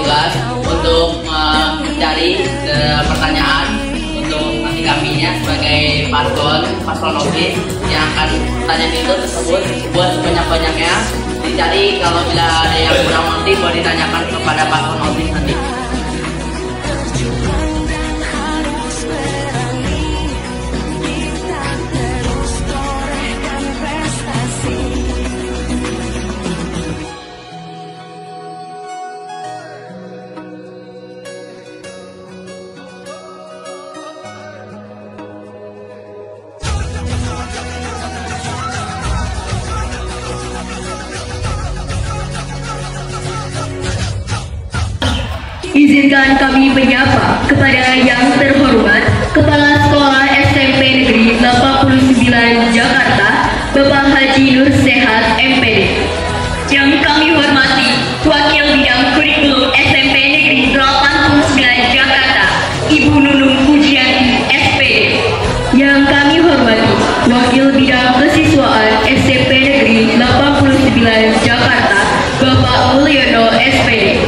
tugas untuk mencari pertanyaan untuk nanti kaminya sebagai paslon notis yang akan pertanyaan itu tersebut buat sebanyak-banyaknya dicari. Kalau bila ada yang kurang mengerti boleh ditanyakan kepada paslon notis nanti. Izinkan kami menyapa kepada yang terhormat Kepala Sekolah SMP Negeri 89 Jakarta, Bapak Haji Nur Sehat MPD. Yang kami hormati Wakil Bidang Kurikulum SMP Negeri 89 Jakarta, Ibu Nunung Pujianti SPD. Yang kami hormati Wakil Bidang Kesiswaan SMP Negeri 89 Jakarta, Bapak Mulyono SPD.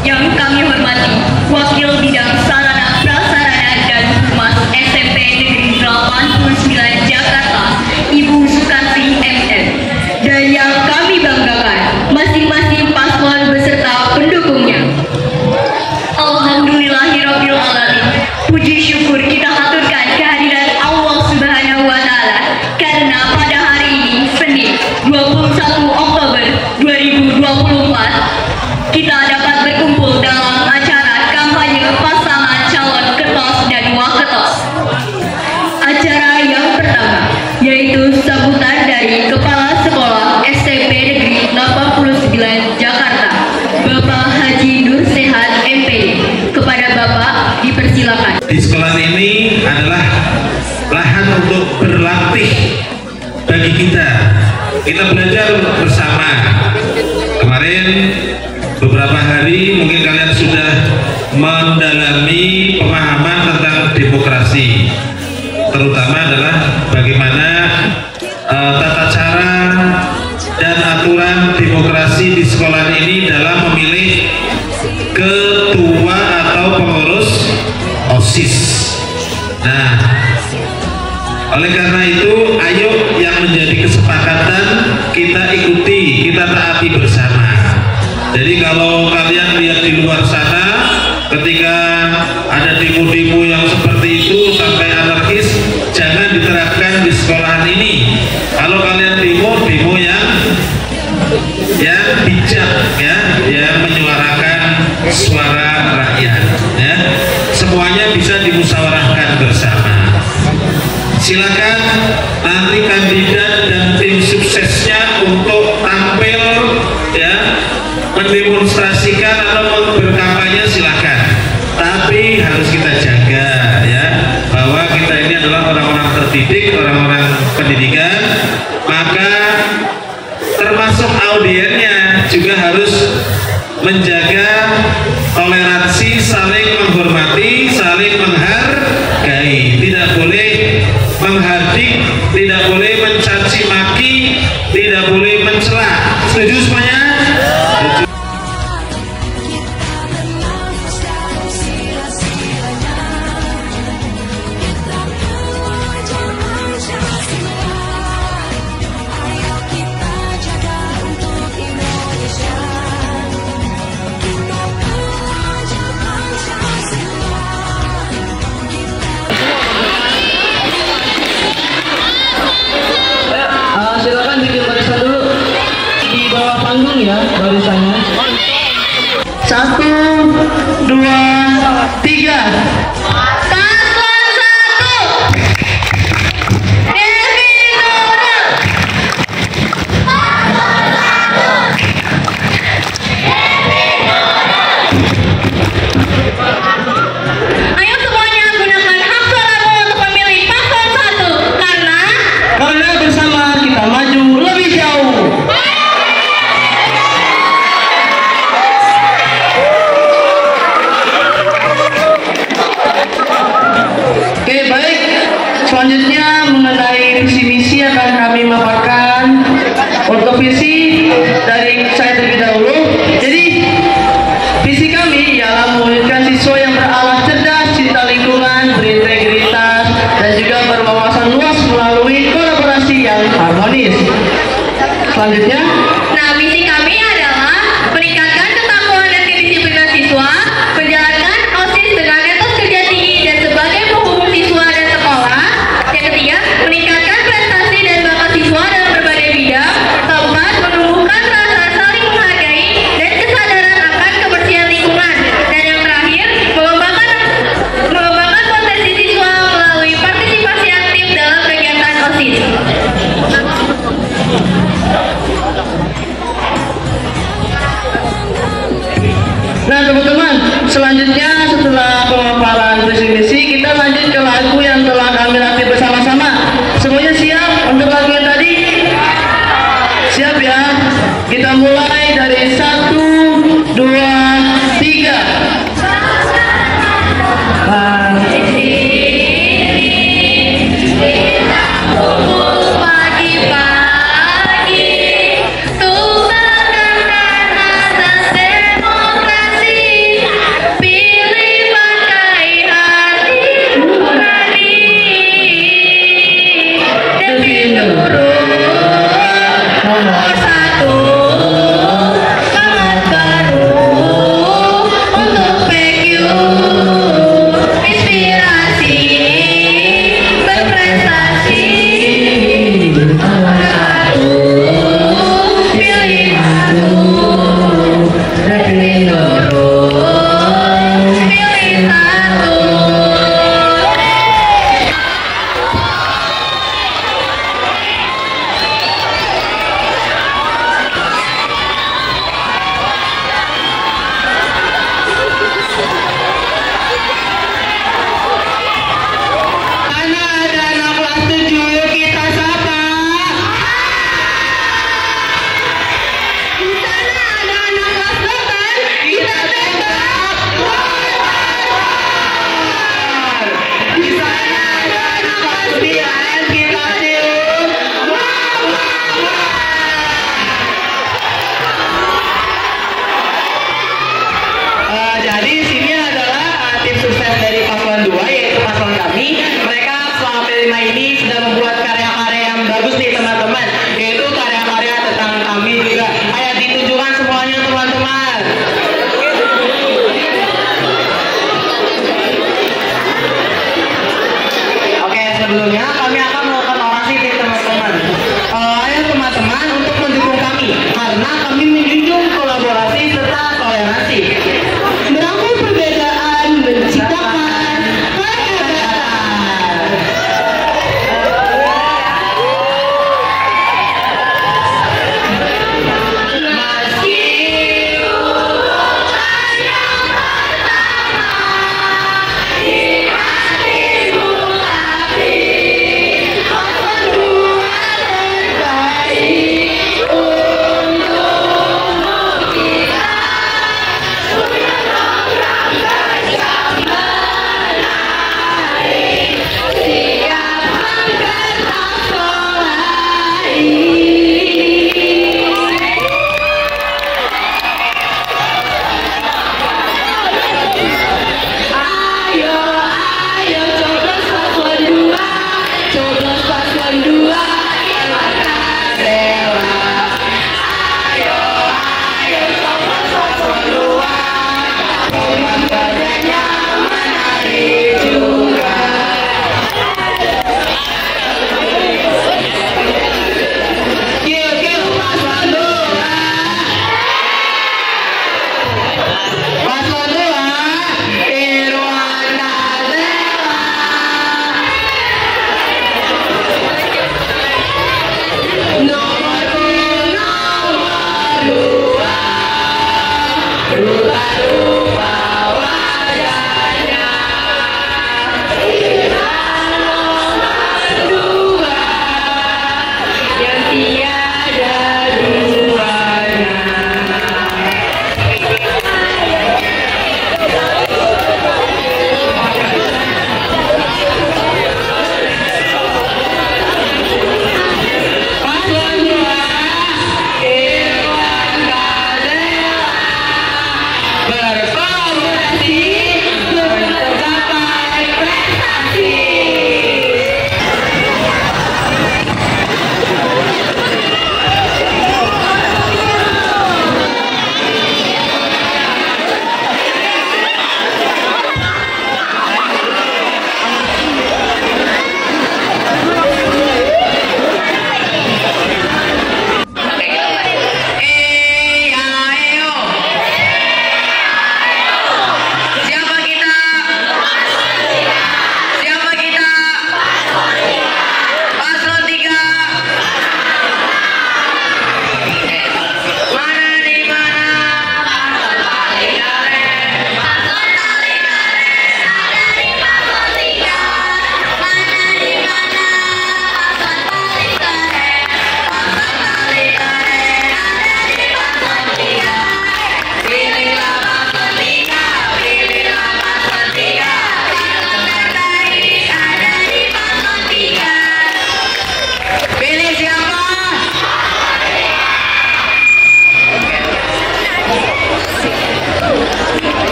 Yang kami hormati Wakil Bidang Sarana Prasarana dan Humas SMP Negeri 89 Jakarta, Ibu Sukarti MM. Dan yang kami banggakan masing-masing paslon beserta pendukungnya. Alhamdulillahirabbil alamin. Puji syukur kita haturkan kehadiran Allah Subhanahu wa taala karena pada hari ini Senin 21 Oktober 2024 kita dapat berkumpul dalam acara kampanye pasangan calon ketos dan waketos. Acara yang pertama yaitu sambutan dari Kepala Sekolah SMP Negeri 89 Jakarta, Bapak Haji Nur Sehat MPD. Kepada Bapak dipersilakan. Di sekolah ini adalah lahan untuk berlatih bagi kita. Kita belajar bersama. Kemarin beberapa hari mungkin kalian sudah mendalami pemahaman tentang demokrasi, terutama adalah bagaimana tata cara dan aturan demokrasi di sekolah ini dalam memilih ketua atau pengurus OSIS. Nah, oleh karena itu ayo yang menjadi kesepakatan kita ikuti, kita taati bersama. Jadi kalau kalian lihat di luar sana ketika ada demo-demo yang seperti itu sampai anarkis, jangan diterapkan di sekolahan ini. Kalau kalian demo yang bijak ya, yang menyuarakan suara rakyat ya. Semuanya bisa dimusyawarahkan bersama. Silakan nanti kandidat dan tim suksesnya untuk tampil ya, mendemonstrasikan atau berkampanye silakan, tapi harus kita jaga ya bahwa kita ini adalah orang-orang terdidik, orang-orang pendidikan, maka termasuk audiennya juga harus menjaga toleransi, saling menghormati, saling menghargai, tidak boleh menghardik, tidak boleh mencaci maki, tidak boleh mencela. Setuju semuanya? Silakan bikin barisan dulu di bawah panggung ya, barisannya. 1, 2, 3. selanjutnya. Nah, misi kami adalah meningkatkan ketakwaan dan kedisiplinan siswa, menjalankan OSIS dengan etos kerja tinggi dan sebagai penghubung siswa dan sekolah. Yang ketiga, meningkatkan prestasi dan bakat siswa dalam berbagai bidang. Keempat, menumbuhkan rasa saling menghargai dan kesadaran akan kebersihan lingkungan. Dan yang terakhir, mengembangkan potensi siswa melalui partisipasi aktif dalam kegiatan OSIS. Nah teman-teman, selanjutnya setelah pemaparan visi misi, kita lanjut ke lagu yang telah kami latih bersama-sama. Semuanya siap untuk lagu yang tadi? Siap ya? Kita mulai dari 1, 2, 3.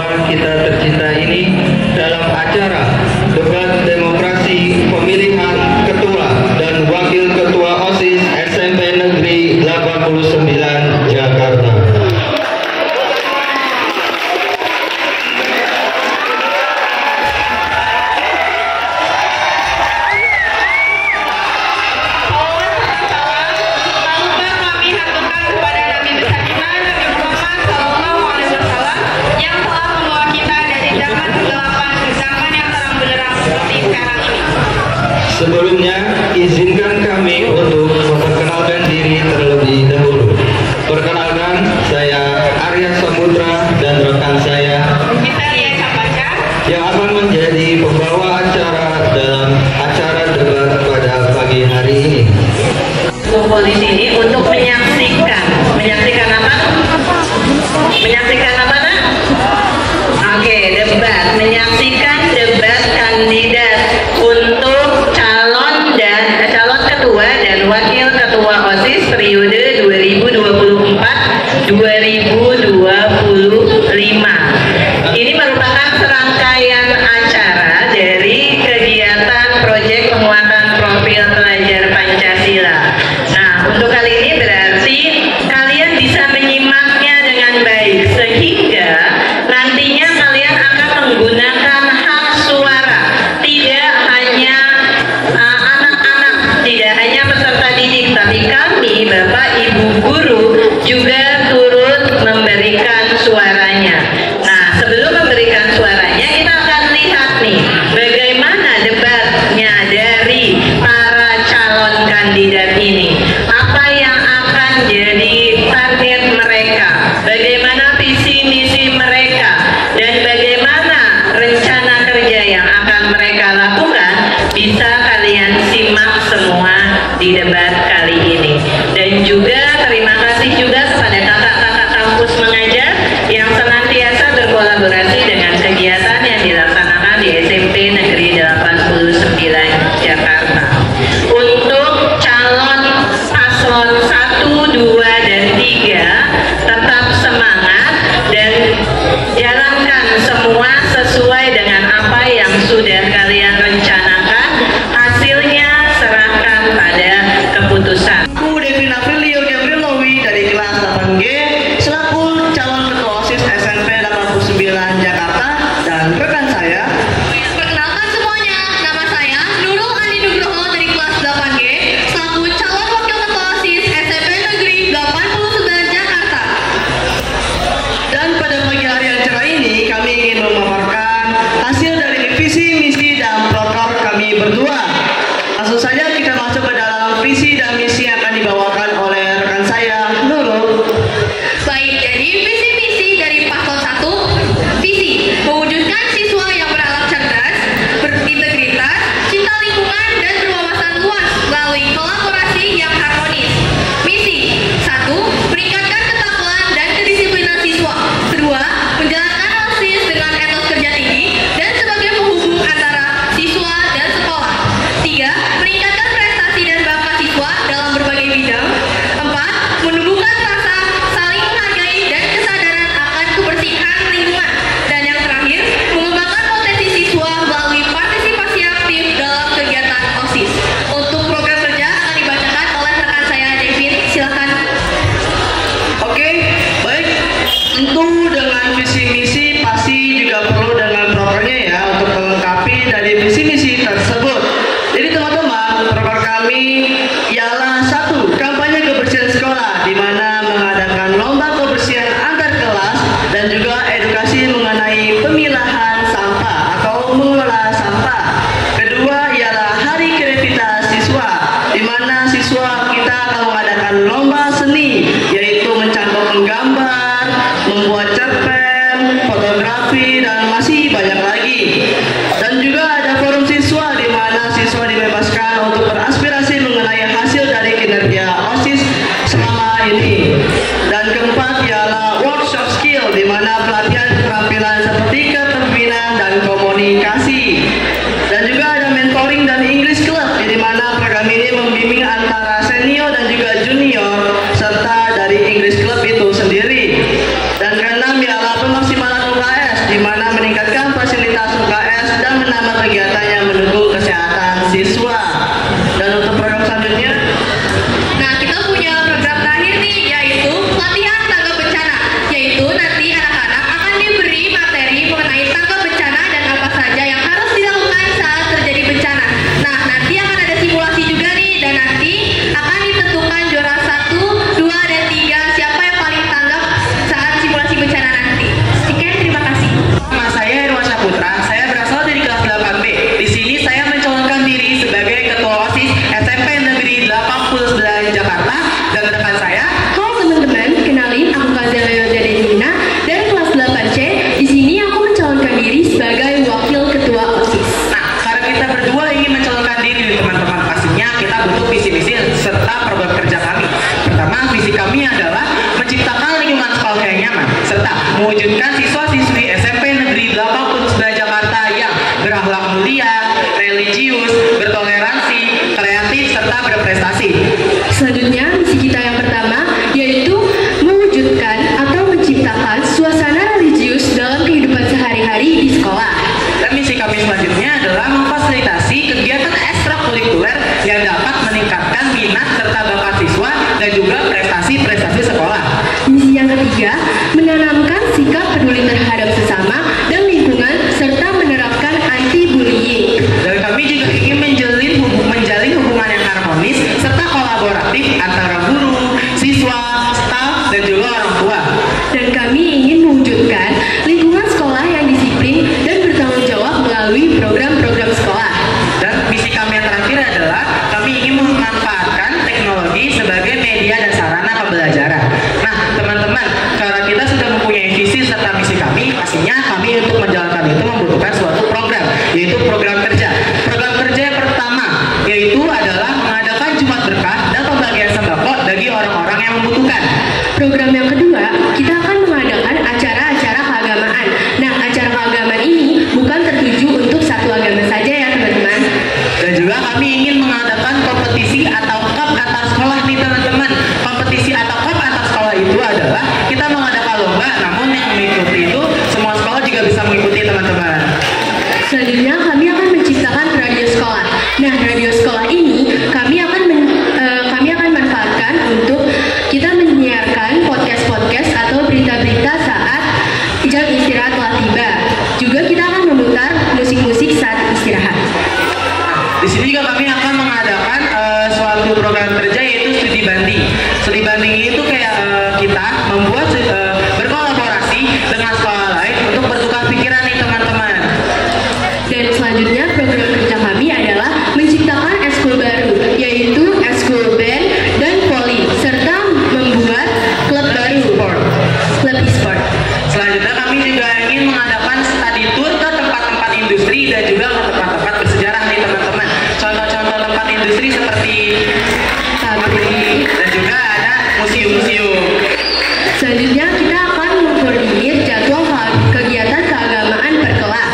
sekolah kita tercinta ini dalam acara debat demokrasi pemilihan ketua dan wakil ketua OSIS SMP Negeri 89 Jakarta. Sebelumnya, izinkan kami untuk memperkenalkan diri terlebih dahulu. Perkenalkan, saya Arya Samudra dan rekan saya yang akan menjadi pembawa acara dalam acara debat pada pagi hari ini. Kumpul di sini untuk menyaksikan apa? Menyaksikan apa, nak? Oke, debat. Menyaksikan debat kandidat untuk calon ketua dan wakil ketua OSIS periode 2024-2025. Ini merupakan serangkaian acara dari kegiatan proyek penguatan profil pelajar Pancasila. Nah, untuk kali ini berarti kalian bisa menyimaknya dengan baik sehingga nantinya kalian akan menggunakan hak suara. Tidak hanya anak-anak, tidak hanya peserta didik, tapi kami Bapak Ibu guru juga turut memberikan suaranya. Nah, sebelum memberikan suaranya kita akan lihat nih bagaimana debatnya dari para calon kandidat ini. Apa yang akan jadi target mereka, bagaimana visi misi mereka, dan bagaimana rencana kerja yang akan mereka lakukan, bisa kalian simak semua di debat kali ini. Dan juga terima kasih juga kepada kakak-kakak kampus mengajar yang senantiasa berkolaborasi dengan kegiatan yang dilaksanakan di SMP Negeri 89 Jakarta. Untuk calon paslon 1, 2, dan 3 tetap semangat dan jalankan semua sesuai dengan apa yang sudah kalian rencanakan. Hasilnya serahkan pada keputusan. Aku Devin Aprilio Gabrielowi dari kelas 8G selaku calon ketua OSIS SMP 89 Jakarta dan rekan saya. Perkenalkan semuanya, nama saya Nurul Andi Nugroho dari kelas 8 mana meningkatkan fasilitas UKS dan menambah kegiatan yang mendukung kesehatan siswa. Dan untuk program selanjutnya, Nah, kita punya program terakhir nih, yaitu pelatihan tanggap bencana. Yaitu nanti anak-anak akan diberi materi mengenai tanggap bencana dan apa saja yang harus dilakukan saat terjadi bencana. Nah, nanti akan ada simulasi juga nih, dan nanti akan ditentukan juara 1, 2, dan 3 siapa yang paling tanggap saat simulasi bencana nanti. Sekian, terima kasih. nama saya Irwan Saputra. Saya berasal dari kelas 8B. Di sini saya mencalonkan diri sebagai Ketua OSIS SMP Negeri 89 Jakarta, dan rekan saya. Halo teman-teman, kenalin aku Kazelio Jadenina dari kelas 8C. Di sini aku mencalonkan diri sebagai Wakil Ketua OSIS. Nah, karena kita berdua ingin mencalonkan diri teman-teman, pastinya kita butuh visi-misi serta program kerja kami. Pertama, visi kami adalah menciptakan lingkungan sekolah yang nyaman serta mewujudkan siswa-siswi SMP Negeri 89 Jakarta yang berakhlak mulia, religius, bertoleransi, kreatif, serta berprestasi. Selanjutnya, misi kita yang pertama yaitu mewujudkan atau menciptakan suasana religius dalam kehidupan sehari-hari di sekolah. Dan misi kami selanjutnya adalah memfasilitasi kegiatan ekstrakurikuler yang dapat meningkatkan minat serta bakat siswa dan juga prestasi-prestasi sekolah. Misi yang ketiga, menanamkan sikap peduli terhadap sesama dan lingkungan serta menerapkan anti-bullying. Dan kami juga ingin menjalin hubungan yang harmonis serta kolaboratif antara guru, siswa, staf, dan juga orang tua. Dan kami ingin mewujudkan lingkungan sekolah yang disiplin dan bertanggung jawab melalui program-program sekolah. Dan misi kami yang terakhir adalah kami ingin memanfaatkan teknologi sebagai media dan sarana pembelajaran. Nah, teman-teman, karena kita sudah mempunyai visi serta misi kami, pastinya kami untuk menjalankan itu membutuhkan suatu program, yaitu program kerja. Program kerja yang pertama yaitu adalah mengadakan Jumat Berkah dan pembagian sembako bagi orang-orang yang membutuhkan. Program yang kedua, kita akan mengadakan acara-acara keagamaan. Nah, acara keagamaan ini bukan tertuju untuk satu agama saja ya teman-teman. Dan juga kami ingin mengadakan kompetisi atau cup antar sekolah nih teman-teman. Kompetisi atau cup antar sekolah itu adalah kita mengadakan lomba, namun yang mengikuti itu semua sekolah juga bisa mengikuti teman-teman. Selanjutnya, kami akan menciptakan radio sekolah. Nah, radio sekolah ini kami akan manfaatkan untuk kita menyiarkan podcast-podcast atau berita-berita saat jam istirahat telah tiba. Juga kita akan memutar musik-musik saat istirahat. Di sini juga kami akan mengadakan suatu program kerja yaitu studi banding. Studi banding itu kayak kita membuat berkolaborasi dengan sekolah lain untuk bertukar pikiran nih teman-teman. Dan selanjutnya program kerja kami adalah menciptakan ekskul baru, yaitu ekskul band dan voli, serta membuat klub baru, klub e-sport. Selanjutnya kami juga ingin mengadakan study tour ke tempat-tempat industri dan juga ke tempat-tempat bersejarah nih teman-teman. Contoh-contoh tempat industri seperti pabrik dan juga ada museum-museum. Selanjutnya kita akan mengkoordinir jadwal kegiatan keagamaan per kelas.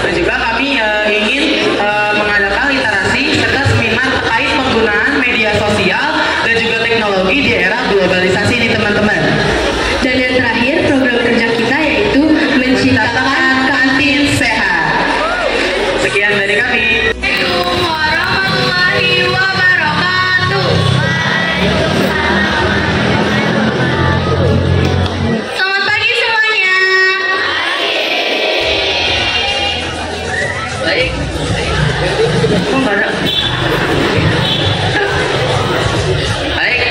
Dan juga kami ingin mengadakan literasi serta seminar terkait penggunaan media sosial dan juga teknologi di era globalisasi nih teman-teman. Dan yang terakhir program kerja kita yaitu menciptakan kantin sehat. Sekian dari kami. Assalamualaikum warahmatullahi wabarakatuh. Selamat pagi semuanya. Baik. Oh, nggak ada. Baik,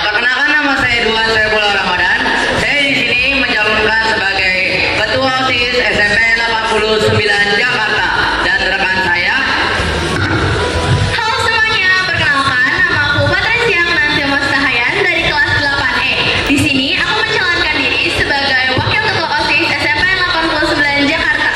perkenalkan nama saya Duan Saifullah Ramadan. Saya di sini mencalonkan sebagai Ketua OSIS SMP 89 Jakarta, dan rekan saya. Halo semuanya, perkenalkan nama aku Patricia Nantia Mastahayan dari kelas 8E. Di sini aku mencalonkan diri sebagai Wakil Ketua OSIS SMP 89 Jakarta.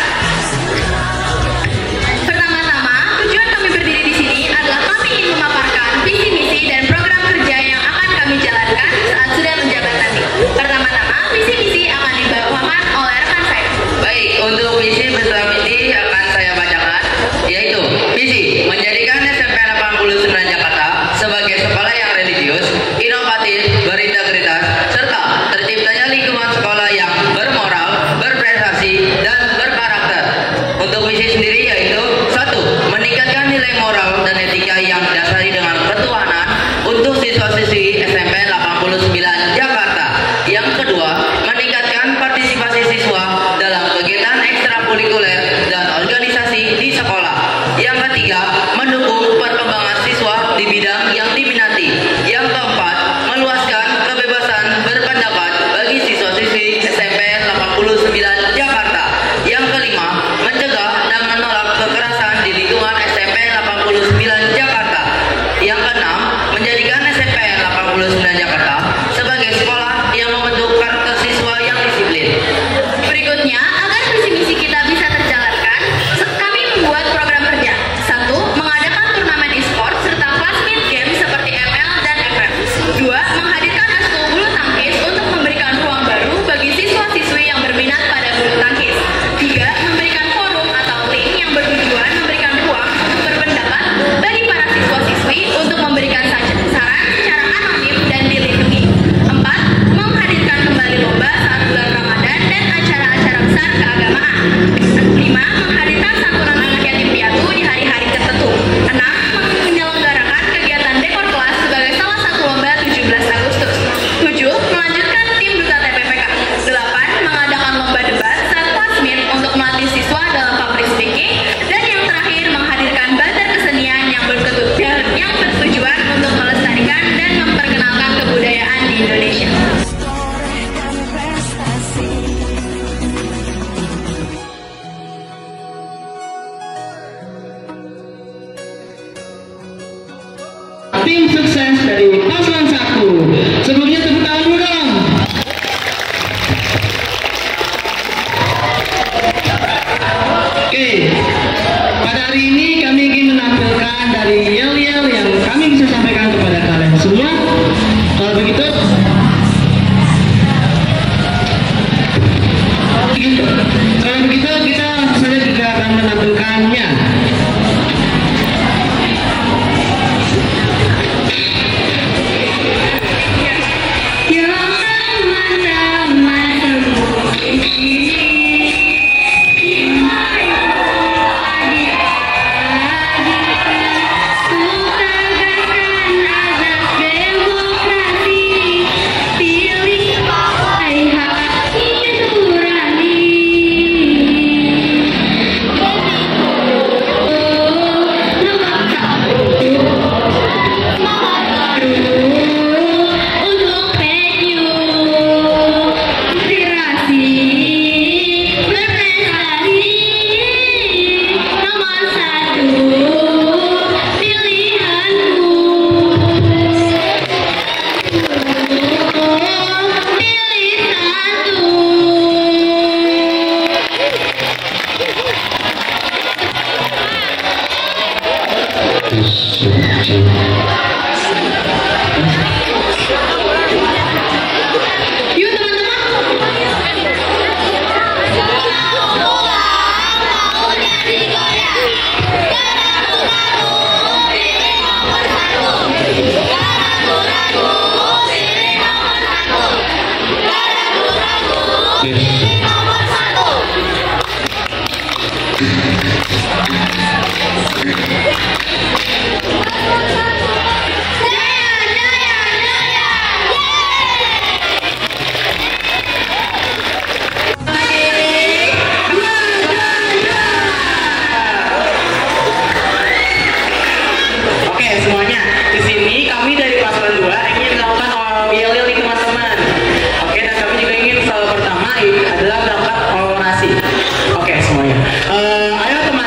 Pertama-tama, tujuan kami berdiri di sini adalah kami ingin memaparkan visi misi dan program kerja yang akan kami jalankan saat sudah menjabat nanti. Pertama-tama, visi misi akan dibawakan oleh rekan saya. Baik, untuk visi beserta misi akan saya bacakan, yaitu puisi sendiri yaitu 1. Meningkatkan nilai moral dan etika yang didasari dengan ketuhanan untuk siswa-siswi SMP 89 Jakarta. Yang kedua, meningkatkan partisipasi siswa dalam kegiatan ekstrakurikuler dan organisasi di sekolah. Yang ketiga, mendukung perkembangan siswa di bidang yang diminati. Yang keempat, meluaskan kebebasan berpendapat bagi siswa-siswi SMP 89 Jakarta. Yang kelima, mencegah dan menolak kekerasan di lingkungan SMP 89 Jakarta. Yang keenam, menjadikan SMP 89 Jakarta sebagai sekolah yang membentuk karakter siswa yang disiplin. Berikutnya, agar visi misi kita bisa terjalankan, kami membuat program kerja. 1. Mengadakan turnamen e-sport serta kelas mid game seperti ML dan FM. 2. Menghadirkan eskul bulu tangkis untuk memberikan ruang baru bagi siswa-siswi yang berminat pada bulu tangkis. 3. Memberikan forum atau link yang bertujuan memberikan ruang untuk berpendapat bagi para siswa-siswi untuk memberikan saran secara anonim dan dilindungi. 4. Menghadirkan kembali lomba saat bulan Ramadan dan acara-acara besar keagamaan. 5. Menghadirkan santunan anak yatim piatu di hari-hari tertentu. 6. Menyelenggarakan kegiatan dekor kelas sebagai salah satu lomba 17 Agustus. 7. Melanjutkan tim duta TPPK. 8. Mengadakan lomba debat saat kelas meet untuk melatih siswa dalam public speaking. Dan yang terakhir, menghadirkan bazar kesenian yang bertujuan untuk melestarikan dan memperkenalkan kebudayaan di Indonesia. Tim sukses dari paslon 1. Sebelumnya tepuk tangan dulu dong. Oke, pada hari ini kami ingin menampilkan dari yel-yel yang kami bisa sampaikan kepada kalian semua. Kalau begitu, kita langsung saja juga akan menampilkannya. Adalah berangkat orasi. Oke semuanya. Ayo teman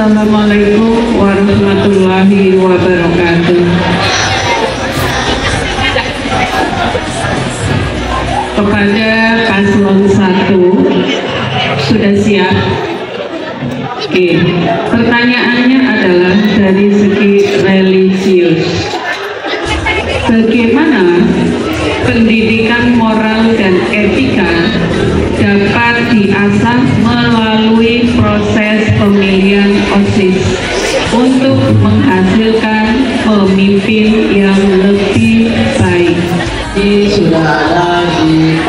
Assalamualaikum warahmatullahi wabarakatuh. Kepada paslon 1, sudah siap? Oke, pertanyaannya adalah dari segi religius. Bagaimana pendidikan moral dan etika dapat diasah melalui proses pemilihan OSIS untuk menghasilkan pemimpin yang lebih baik? Ini sudah ada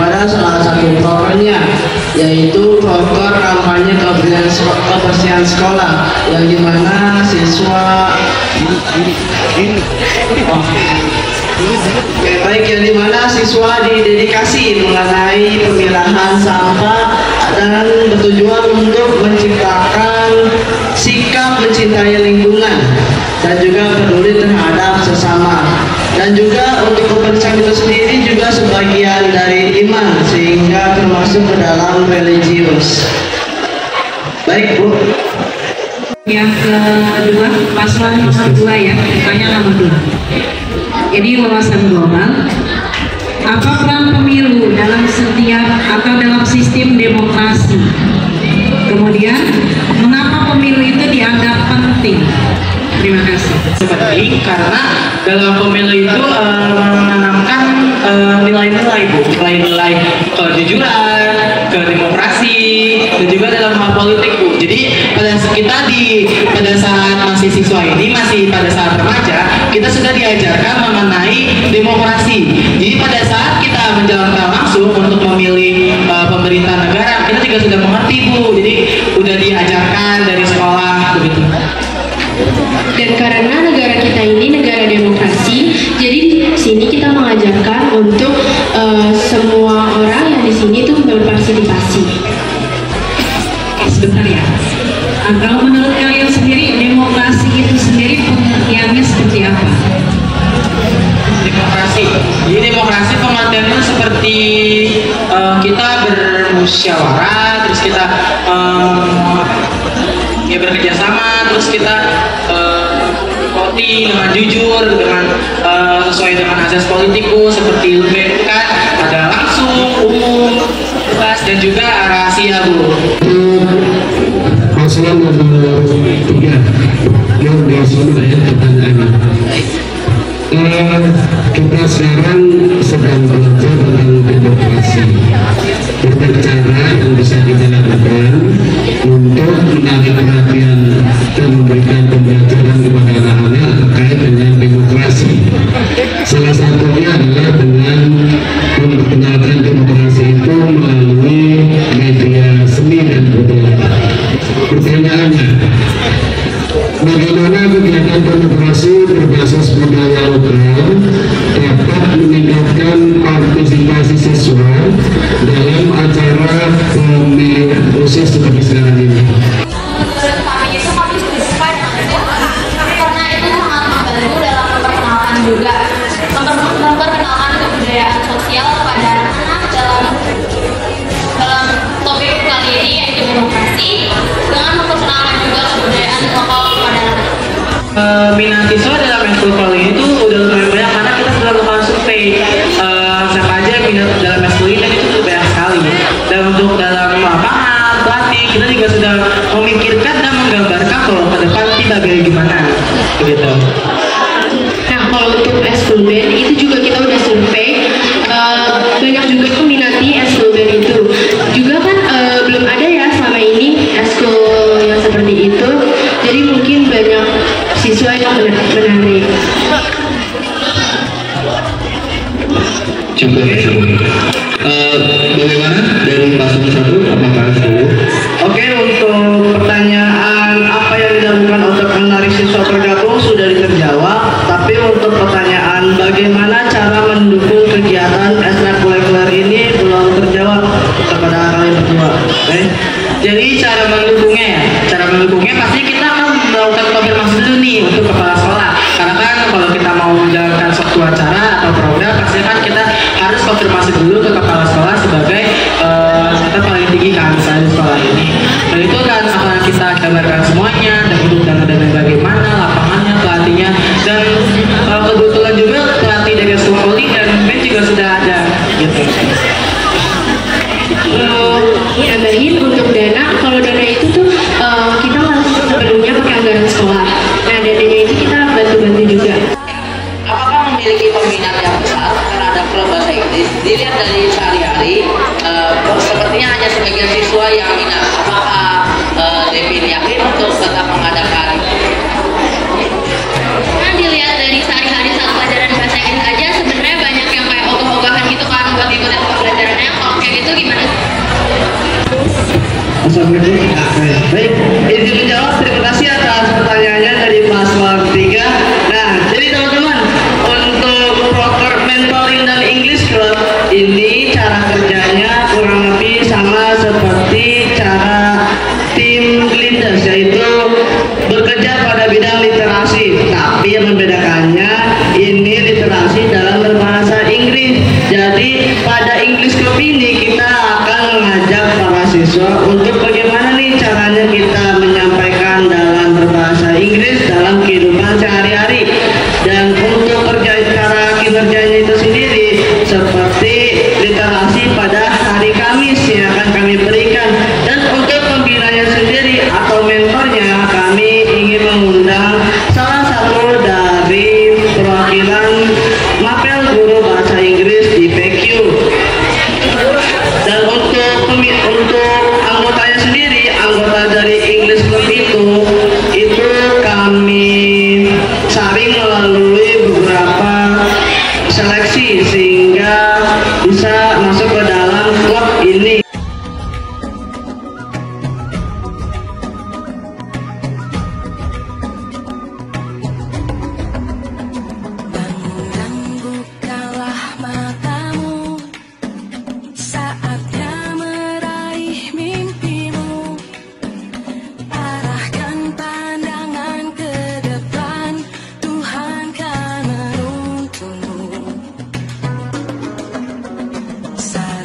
pada salah satu programnya, yaitu program kampanye kebersihan sekolah, yang dimana siswa yang dimana siswa didedikasi mengenai pemilahan sampah dan bertujuan untuk menciptakan sikap mencintai lingkungan dan juga peduli terhadap sesama. Dan juga untuk kebersihan itu sendiri juga sebagian dari iman, sehingga termasuk ke dalam religius. Baik, Bu. Yang kedua, paslon nomor 2 ya, pertanyaan nomor 2. Jadi wawasan global, apa peran pemilu dalam setiap atau dalam sistem demokrasi? Kemudian, mengapa pemilu itu dianggap penting? Terima kasih. Penting karena dalam pemilu itu menanamkan nilai-nilai, Bu, nilai-nilai kejujuran, kedemokrasi, dan juga dalam hal politik, Bu. Jadi pada saat masih siswa ini, masih pada saat remaja, kita sudah diajarkan mengenai demokrasi. Jadi pada saat kita menjalankan langsung untuk memilih pemerintah negara, kita juga sudah mengerti, Bu. Jadi udah diajarkan dari sekolah begitu. Dan karena negara kita ini negara demokrasi, jadi di sini kita mengajarkan untuk semua orang yang di sini tuh berpartisipasi. Sebentar ya. Kalau menurut kalian sendiri, demokrasi itu sendiri pengertiannya seperti apa? Demokrasi. Jadi demokrasi pengertiannya seperti kita bermusyawarah, terus kita bekerja sama, terus kita voting dengan jujur, dengan sesuai dengan azas politikku, seperti lebih kan ada langsung, umum, bebas, dan juga rahasia, Bu. Paslon nomor 3 yang diusul ya pertanyaannya. Kita sekarang sedang belajar tentang demokrasi. Berbagai cara yang bisa kita lakukan untuk menarik perhatian dan memberikan pembelajaran kepada anak-anak terkait dengan demokrasi. Salah satunya adalah dengan memperkenalkan demokrasi itu melalui media seni dan budaya. Pertanyaannya, bagaimana kegiatan demokrasi berbasis budaya lokal dapat meningkatkan partisipasi siswa dalam acara pemilihan OSIS seperti sekarang ini? Kami itu kami sesuai karena itu sangat membantu dalam memperkenalkan juga memperkenalkan kebudayaan sosial kepada anak dalam topik kali ini, yaitu demokrasi, dengan memperkenalkan juga kebudayaan lokal kepada anak. Minat siswa dalam ekskul kali ini tuh udah lumayan banyak karena kita sudah melakukan survei siapa aja minat dalam ekskul ini, dan itu tuh banyak sekali. Dan untuk dalam lapangan pelatih kita juga sudah memikirkan dan menggambarkan kalau ke depan kita bagaimana begitu. Nah, kalau untuk ekskul band itu juga kita udah survei, banyak juga peminati ekskul band itu. Juga kan belum ada ya selama ini ekskul yang seperti itu. Jadi mungkin banyak siswa yang menarik. Coba bagaimana dari paslon 1 apakah setuju? Oke, untuk pertanyaan apa yang dilakukan untuk menarik siswa bergabung sudah terjawab. Tapi untuk pertanyaan bagaimana cara mendukung kegiatan ekstrakurikuler ini belum terjawab kepada kami berdua. Oke. Jadi cara mendukungnya pasti kita akan melakukan konfirmasi dulu nih untuk kepala sekolah. Karena kan kalau kita mau menjalankan suatu acara atau program, pasti kan kita harus konfirmasi dulu ke kepala sekolah sebagai kita paling tinggi kan misalnya di sekolah ini. Dan itu kan akan kita gambarkan semuanya, dan Nambahin untuk dana, kalau dana itu tuh kita langsung sepenuhnya pakai anggaran sekolah. Nah, dananya ini kita bantu-bantu juga. Apakah memiliki peminat yang besar terhadap klub bahasa Inggris? Dilihat dari sehari-hari, sepertinya hanya sebagian siswa yang minat. Apakah Devin yakin untuk tetap mengadakan? Nah, dilihat dari sehari-hari saat pelajaran bahasa Inggris aja, sebenarnya banyak yang kayak ogah-ogahan gitu kan buat ikutin pelajarannya. Kalau kayak gitu gimana? Assalamualaikum. Baik, izin menjawab. Terima kasih atas pertanyaannya dari paslon 3. Nah, jadi teman-teman, untuk proker mentoring dan English Club ini cara kerjanya kurang lebih sama seperti cara tim leaders, yaitu bekerja pada bidang literasi. Tapi yang membedakannya ini literasi dalam berbahasa Inggris. Jadi pada English Club ini kita akan mengajak para siswa untuk bagaimana nih caranya kita menyampaikan dalam berbahasa Inggris dalam kehidupan sehari-hari. Dan untuk cara kinerjanya itu sendiri seperti literasi pada hari Kamis yang akan kami berikan. Dan untuk pembinanya sendiri atau mentornya, kami ingin mengundang salah satu dari perwakilan Mapel Guru Bahasa Inggris di PQ. Dan untuk anggotanya sendiri, anggota dari English Club itu kami saring melalui beberapa seleksi sehingga bisa masuk ke dalam klub ini. Saya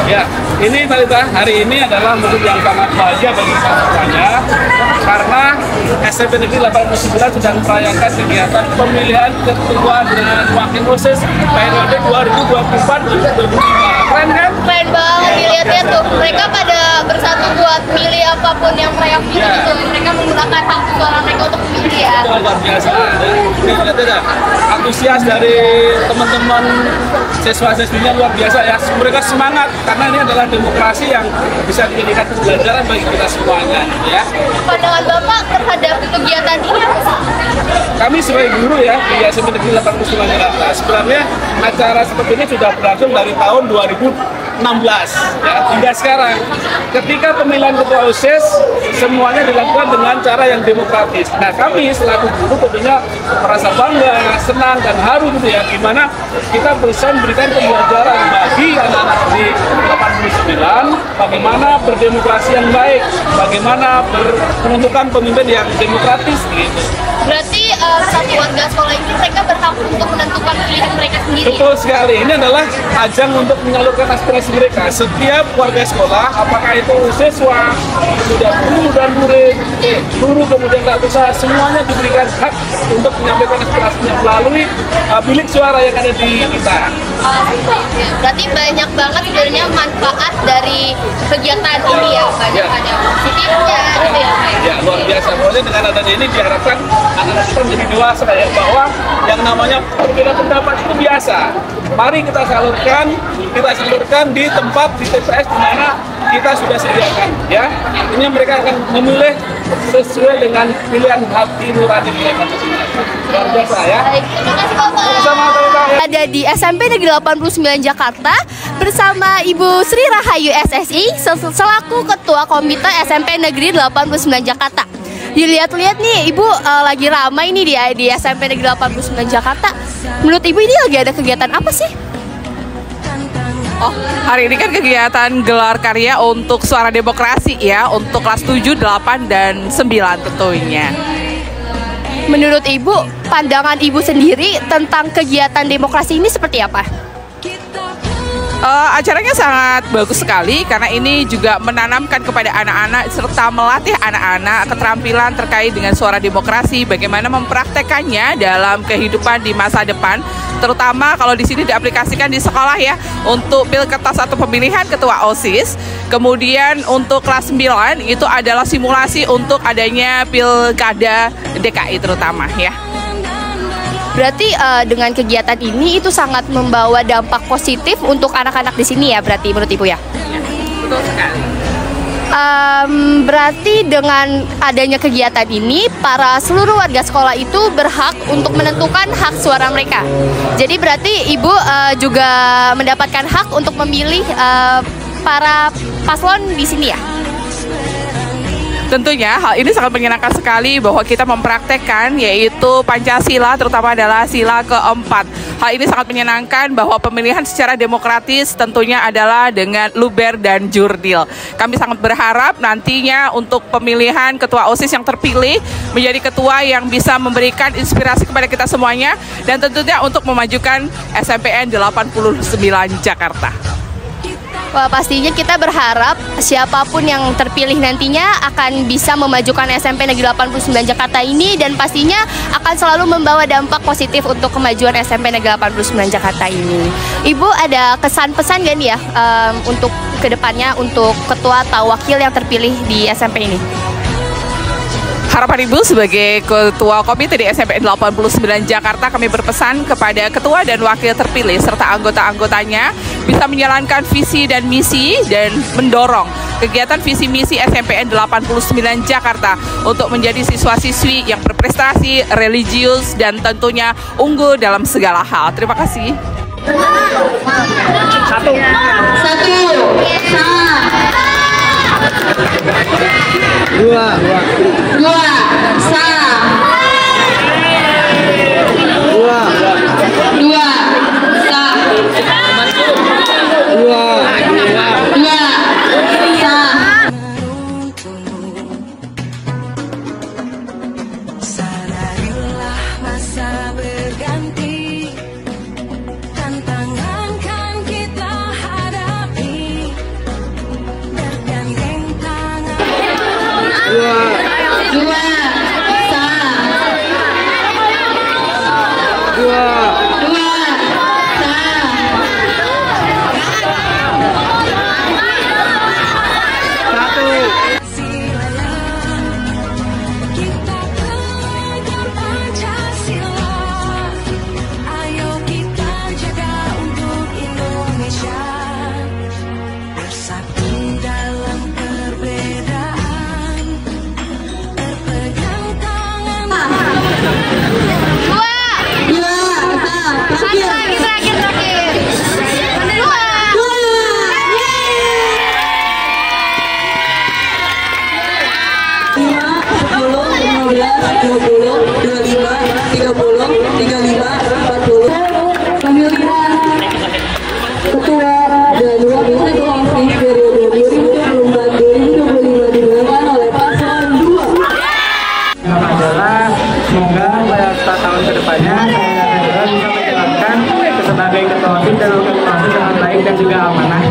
Ya, ini Talita, hari ini adalah momen yang sangat bahagia bagi kita semuanya karena SMP Negeri 89 sedang merayakan kegiatan pemilihan ketua dan wakil OSIS periode 2024-2025. Keren kan? Keren banget dilihatnya tuh. Mereka pada bersatu buat milih apapun yang mereka pilih gitu. Mereka menggunakan hak suara mereka untuk memilih ya. Itu luar biasa. Lihat aja, antusias dari teman-teman siswa-siswinya luar biasa ya. Mereka semangat karena ini adalah demokrasi yang bisa dijadikan pembelajaran bagi kita semuanya ya. Pandangan Bapak terhadap kegiatan ini apa sih? Kami sebagai guru ya di SMP Negeri 89 Jakarta, sebenarnya acara seperti ini sudah berlangsung dari tahun 2016 ya, hingga sekarang. Ketika pemilihan ketua OSIS semuanya dilakukan dengan cara yang demokratis. Nah, kami selaku guru tentunya merasa bangga, senang dan haru gitu ya, gimana kita bisa memberikan pembelajaran bagi anak-anak di 89 bagaimana berdemokrasi yang baik, bagaimana menentukan pemimpin yang demokratis gitu. Berarti satu warga sekolah ini mereka berhak untuk menentukan pilihan mereka sendiri. Betul sekali, ini adalah ajang untuk menyalurkan aspirasi mereka. Setiap warga sekolah, apakah itu siswa, kemudian guru dan murid, guru kemudian pelaku usaha, semuanya diberikan hak untuk menyampaikan aspirasinya melalui bilik suara yang ada di kita. Berarti banyak banget sebenarnya manfaat dari kegiatan ini ya, banyak ada positifnya gitu ya. Ya, luar biasa. Pokoknya dengan adanya ini diharapkan anak-anak kita menjadi dewasa ya, bahwa yang namanya perbedaan pendapat itu biasa. Mari kita salurkan di tempat di TPS di mana kita sudah sediakan ya. Ini mereka akan memilih sesuai dengan pilihan hati nurani mereka. Luar biasa ya. Baik, terima kasih Bapak. Sama-sama ya. Ada di SMP Negeri 89 Jakarta bersama Ibu Sri Rahayu SSI selaku Ketua Komite SMP Negeri 89 Jakarta. Dilihat-lihat nih Ibu lagi ramai nih di SMP Negeri 89 Jakarta. Menurut Ibu ini lagi ada kegiatan apa sih? Oh, hari ini kan kegiatan gelar karya untuk suara demokrasi ya, untuk kelas 7, 8, dan 9 tentunya. Menurut Ibu, pandangan Ibu sendiri tentang kegiatan demokrasi ini seperti apa? Acaranya sangat bagus sekali karena ini juga menanamkan kepada anak-anak serta melatih anak-anak keterampilan terkait dengan suara demokrasi, bagaimana mempraktekannya dalam kehidupan di masa depan, terutama kalau di sini diaplikasikan di sekolah ya, untuk pilketas atau pemilihan ketua OSIS. Kemudian untuk kelas 9 itu adalah simulasi untuk adanya pilkada DKI terutama ya. Berarti dengan kegiatan ini itu sangat membawa dampak positif untuk anak-anak di sini ya, berarti menurut Ibu ya? Betul sekali. Berarti dengan adanya kegiatan ini, para seluruh warga sekolah itu berhak untuk menentukan hak suara mereka. Jadi berarti Ibu juga mendapatkan hak untuk memilih para paslon di sini ya? Tentunya hal ini sangat menyenangkan sekali bahwa kita mempraktekkan yaitu Pancasila, terutama adalah sila keempat. Hal ini sangat menyenangkan bahwa pemilihan secara demokratis tentunya adalah dengan luber dan jurdil. Kami sangat berharap nantinya untuk pemilihan ketua OSIS yang terpilih menjadi ketua yang bisa memberikan inspirasi kepada kita semuanya dan tentunya untuk memajukan SMPN 89 Jakarta. Wah, pastinya kita berharap siapapun yang terpilih nantinya akan bisa memajukan SMP Negeri 89 Jakarta ini dan pastinya akan selalu membawa dampak positif untuk kemajuan SMP Negeri 89 Jakarta ini. Ibu ada kesan-pesan gak nih ya untuk kedepannya untuk ketua atau wakil yang terpilih di SMP ini? Harapan Ibu sebagai Ketua Komite di SMPN 89 Jakarta, kami berpesan kepada Ketua dan Wakil terpilih serta anggota-anggotanya bisa menjalankan visi dan misi dan mendorong kegiatan visi misi SMPN 89 Jakarta untuk menjadi siswa-siswi yang berprestasi, religius, dan tentunya unggul dalam segala hal. Terima kasih. Satu. Dua. Sadarilah masa berganti, tantangan kan kita hadapi. 35, 40. Pemilihan Ketua dan Wakil Ketua OSIS periode 2024-2025 dimenangkan oleh paslon 2. Adalah semoga pada tahun kedepannya saya juga bisa menjalankan sebagai ketua OSIS dan wakil ketua OSIS dengan baik dan juga amanah.